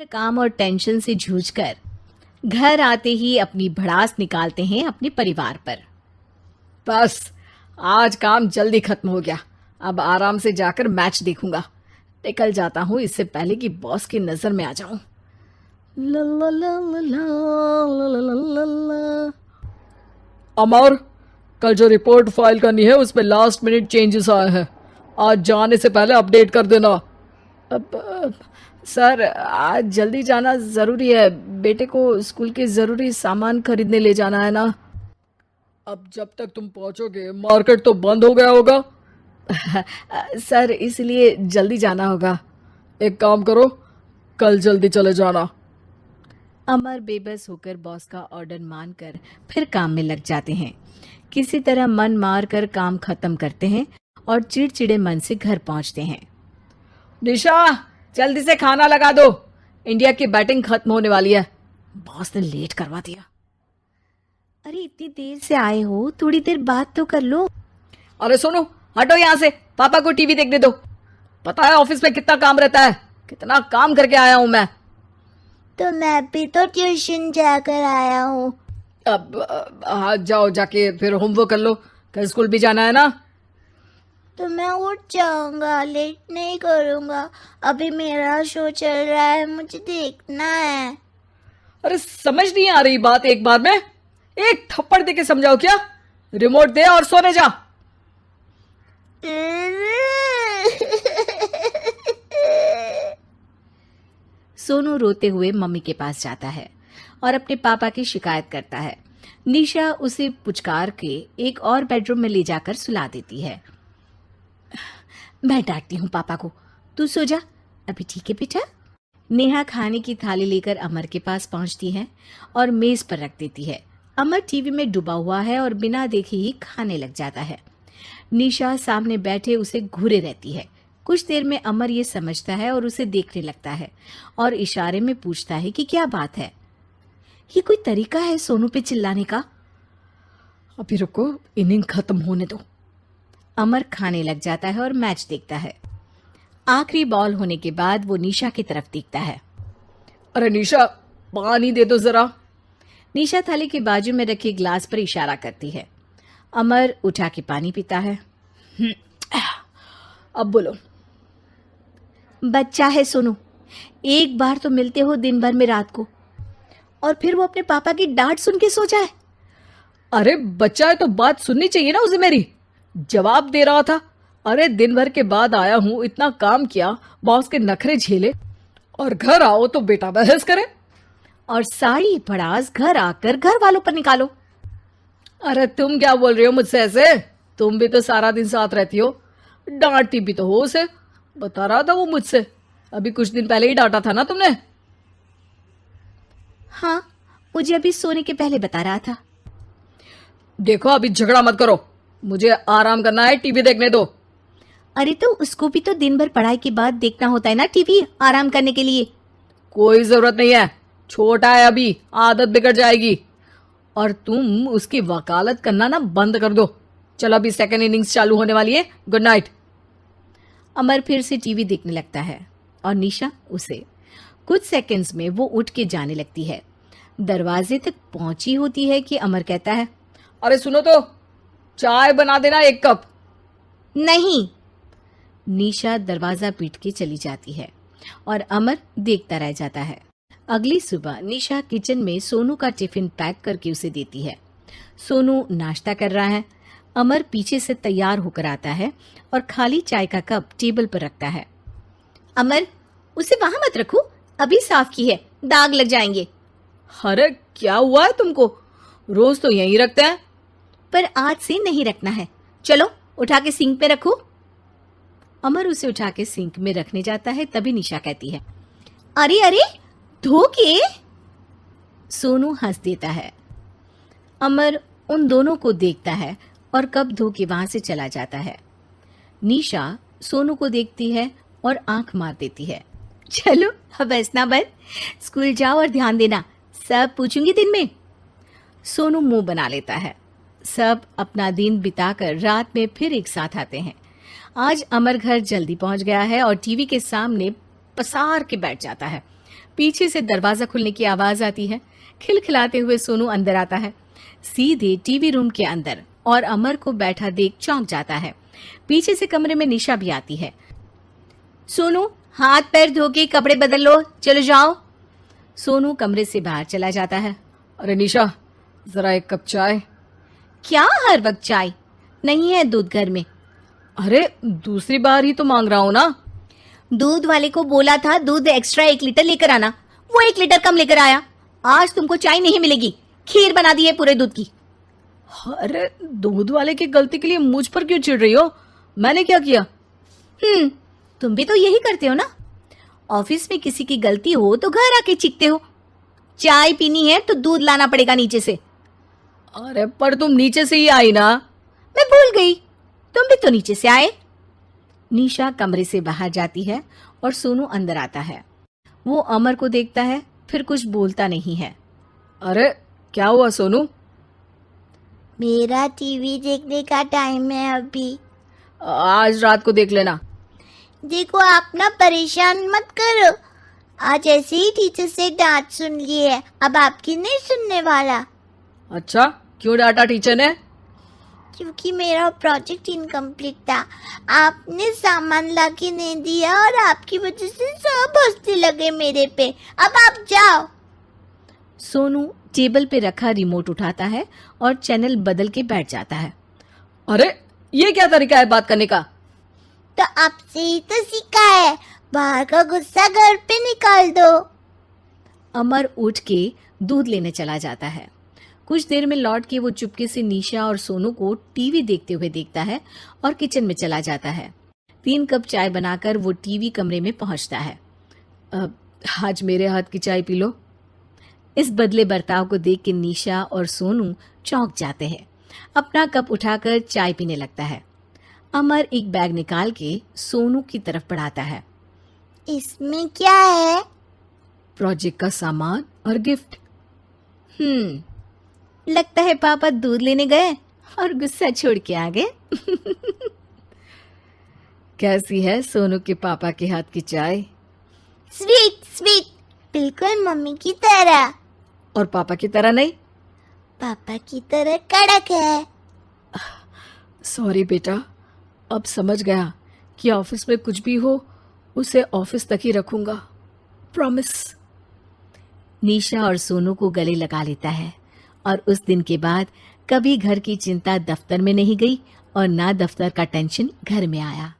काम और टेंशन से जूझकर घर आते ही अपनी भड़ास निकालते हैं अपने परिवार पर। बस आज काम जल्दी खत्म हो गया, अब आराम से जाकर मैच देखूंगा। निकल जाता हूँ इससे पहले कि बॉस की नजर में आ जाऊं। ला ला ला ला ला ला ला ला ला। अमर, कल जो रिपोर्ट फाइल करनी है उसमें लास्ट मिनट चेंजेस आए हैं, आज जाने से पहले अपडेट कर देना। सर आज जल्दी जाना ज़रूरी है, बेटे को स्कूल के ज़रूरी सामान खरीदने ले जाना है ना। अब जब तक तुम पहुंचोगे मार्केट तो बंद हो गया होगा। सर इसलिए जल्दी जाना होगा। एक काम करो, कल जल्दी चले जाना। अमर बेबस होकर बॉस का ऑर्डर मानकर फिर काम में लग जाते हैं। किसी तरह मन मार कर काम खत्म करते हैं और चिड़चिड़े मन से घर पहुंचते हैं। निशा जल्दी से खाना लगा दो, इंडिया की बैटिंग खत्म होने वाली है। बॉस ने लेट करवा दिया। अरे इतनी देर से आए हो, थोड़ी देर बात तो कर लो। अरे सुनो, हटो यहाँ से, पापा को टीवी देखने दो। पता है ऑफिस में कितना काम रहता है, कितना काम करके आया हूँ मैं। तो मैं भी तो ट्यूशन जाकर आया हूँ। अब हाँ जाओ, जाके फिर होमवर्क कर लो, कल स्कूल भी जाना है ना। तो मैं उठ जाऊंगा, लेट नहीं करूंगा, अभी मेरा शो चल रहा है, मुझे देखना है। अरे समझ नहीं आ रही बात एक बार में, एक थप्पड़ दे के समझाओ क्या। रिमोट दे और सोने जा। सोनू रोते हुए मम्मी के पास जाता है और अपने पापा की शिकायत करता है। निशा उसे पुचकार के एक और बेडरूम में ले जाकर सुला देती है। मैं डांटती हूँ पापा को, तू सो जा अभी, ठीक है बेटा। नेहा खाने की थाली लेकर अमर के पास पहुंचती है और मेज पर रख देती है। अमर टीवी में डूबा हुआ है और बिना देखे ही खाने लग जाता है। निशा सामने बैठे उसे घूरे रहती है। कुछ देर में अमर ये समझता है और उसे देखने लगता है और इशारे में पूछता है कि क्या बात है। ये कोई तरीका है सोनू पे चिल्लाने का? अभी रुको, इनिंग खत्म होने दो। अमर खाने लग जाता है और मैच देखता है। आखिरी बॉल होने के बाद वो निशा की तरफ देखता है। अरे निशा पानी दे दो जरा। निशा थाली के बाजू में रखे ग्लास पर इशारा करती है। अमर उठा के पानी पीता है। अब बोलो। बच्चा है सोनू, एक बार तो मिलते हो दिन भर में रात को, और फिर वो अपने पापा की डांट सुन के सो जाए। अरे बच्चा है तो बात सुननी चाहिए ना उसे मेरी। जवाब दे रहा था। अरे दिन भर के बाद आया हूं, इतना काम किया, बॉस के नखरे झेले, और घर आओ तो बेटा बहस करे। और सारी भड़ास घर आकर घर वालों पर निकालो। अरे तुम क्या बोल रही हो मुझसे ऐसे? तुम भी तो सारा दिन साथ रहती हो, डांटती भी तो हो उसे। बता रहा था वो मुझसे, अभी कुछ दिन पहले ही डांटा था ना तुमने। हाँ, मुझे अभी सोने के पहले बता रहा था। देखो अभी झगड़ा मत करो, मुझे आराम करना है, टीवी देखने दो। अरे तो उसको भी तो दिन भर पढ़ाई के बाद देखना होता है ना टीवी, आराम करने के लिए। कोई जरूरत नहीं है, छोटा है अभी, आदत बिगड़ जाएगी। और तुम उसकी वकालत करना ना बंद कर दो। चलो अभी सेकंड इनिंग्स चालू होने वाली है, गुड नाइट। अमर फिर से टीवी देखने लगता है और निशा उसे। कुछ सेकंड्स में वो उठ के जाने लगती है। दरवाजे तक पहुंची होती है कि अमर कहता है, अरे सुनो तो, चाय बना देना 1 कप। नहीं। निशा दरवाजा पीट के चली जाती है और अमर देखता रह जाता है। अगली सुबह निशा किचन में सोनू का टिफिन पैक करके उसे देती है। सोनू नाश्ता कर रहा है। अमर पीछे से तैयार होकर आता है और खाली चाय का कप टेबल पर रखता है। अमर, उसे वहां मत रखो, अभी साफ की है, दाग लग जाएंगे। अरे क्या हुआ है तुमको? रोज तो यहीं रखते हैं। पर आज से नहीं रखना है, चलो उठा के सिंक पे रखो। अमर उसे उठा के सिंक में रखने जाता है, तभी निशा कहती है, अरे अरे धो के। सोनू हंस देता है। अमर उन दोनों को देखता है और कप धो के वहां से चला जाता है। निशा सोनू को देखती है और आंख मार देती है। चलो अब हंसना बंद, स्कूल जाओ और ध्यान देना, सब पूछूंगी दिन में। सोनू मुंह बना लेता है। सब अपना दिन बिताकर रात में फिर एक साथ आते हैं। आज अमर घर जल्दी पहुंच गया है और टीवी के सामने पसार के बैठ जाता है। पीछे से दरवाजा खुलने की आवाज आती है। खिलखिलाते हुए सोनू अंदर आता है, सीधे टीवी रूम के अंदर, और अमर को बैठा देख चौंक जाता है। पीछे से कमरे में निशा भी आती है। सोनू, हाथ पैर धो के कपड़े बदल लो, चलो जाओ। सोनू कमरे से बाहर चला जाता है। अरे निशा, जरा एक कप चाय। क्या हर वक्त चाय? नहीं है दूध घर में। अरे दूसरी बार ही तो मांग रहा हूं ना। दूध वाले को बोला था दूध एक्स्ट्रा 1 लीटर लेकर आना, वो 1 लीटर कम लेकर आया। आज तुमको चाय नहीं मिलेगी, खीर बना दी है पूरे दूध की। अरे दूध वाले की गलती के लिए मुझ पर क्यों चिढ़ रही हो? मैंने क्या किया? तुम भी तो यही करते हो ना। ऑफिस में किसी की गलती हो तो घर आके चीखते हो। चाय पीनी है तो दूध लाना पड़ेगा नीचे से। अरे पर तुम नीचे से ही आई ना। मैं भूल गई, तुम भी तो नीचे से आए। निशा कमरे से बाहर जाती है और सोनू अंदर आता है। वो अमर को देखता है, फिर कुछ बोलता नहीं है। अरे क्या हुआ सोनू? मेरा टीवी देखने का टाइम है अभी। आज रात को देख लेना। देखो आप ना परेशान मत करो। आज ऐसे ही टीचर से डांट सुन ली है, अब आपकी नहीं सुनने वाला। अच्छा, क्यों डांटा टीचर ने? क्योंकि मेरा प्रोजेक्ट इनकम्प्लीट था। आपने सामान ला के नहीं दिया और आपकी वजह से सब हंसने लगे मेरे पे। अब आप जाओ। सोनू टेबल पे रखा रिमोट उठाता है और चैनल बदल के बैठ जाता है। अरे ये क्या तरीका है बात करने का? तो आपसे ही तो सीखा है, बाहर का गुस्सा घर पे निकाल दो। अमर उठ के दूध लेने चला जाता है। कुछ देर में लौट के वो चुपके से निशा और सोनू को टीवी देखते हुए देखता है और किचन में चला जाता है। 3 कप चाय बनाकर वो टीवी कमरे में पहुंचता है। आज मेरे हाथ की चाय पी लो। इस बदले बर्ताव को देख के निशा और सोनू चौंक जाते हैं। अपना कप उठाकर चाय पीने लगता है। अमर एक बैग निकाल के सोनू की तरफ बढ़ाता है। इसमें क्या है? प्रोजेक्ट का सामान और गिफ्ट। लगता है पापा दूध लेने गए और गुस्सा छोड़ के आ गए। कैसी है सोनू के पापा के हाथ की चाय? स्वीट स्वीट, बिल्कुल मम्मी की तरह। और पापा की तरह नहीं? पापा की तरह कड़क है। सॉरी बेटा, अब समझ गया कि ऑफिस में कुछ भी हो उसे ऑफिस तक ही रखूंगा, प्रॉमिस। निशा और सोनू को गले लगा लेता है और उस दिन के बाद कभी घर की चिंता दफ्तर में नहीं गई और ना दफ्तर का टेंशन घर में आया।